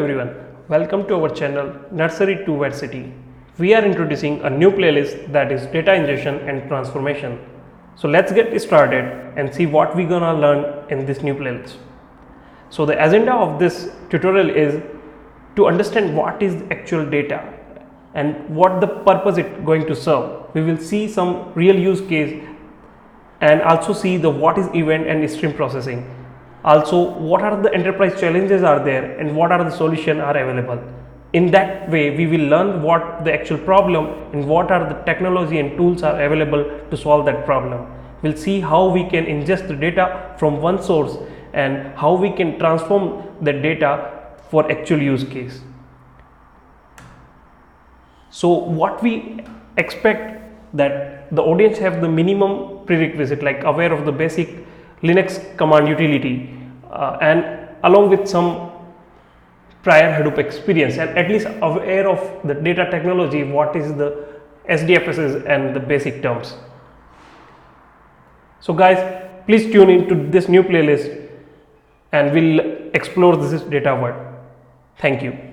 Everyone, welcome to our channel Nursery to Varsity. We are introducing a new playlist that is data ingestion and transformation. So let's get started and see what we're gonna learn in this new playlist. So the agenda of this tutorial is to understand what is actual data and what the purpose it's going to serve. We will see some real use case and also see the what is event and stream processing. Also, what are the enterprise challenges are there and what are the solutions are available. In that way, we will learn what the actual problem and what are the technology and tools are available to solve that problem. We'll see how we can ingest the data from one source and how we can transform the data for actual use case. So what we expect that the audience have the minimum prerequisite like aware of the basic Linux command utility and along with some prior Hadoop experience and at least aware of the data technology, what is the SDFSs and the basic terms. So guys, please tune into this new playlist and we'll explore this data world. Thank you.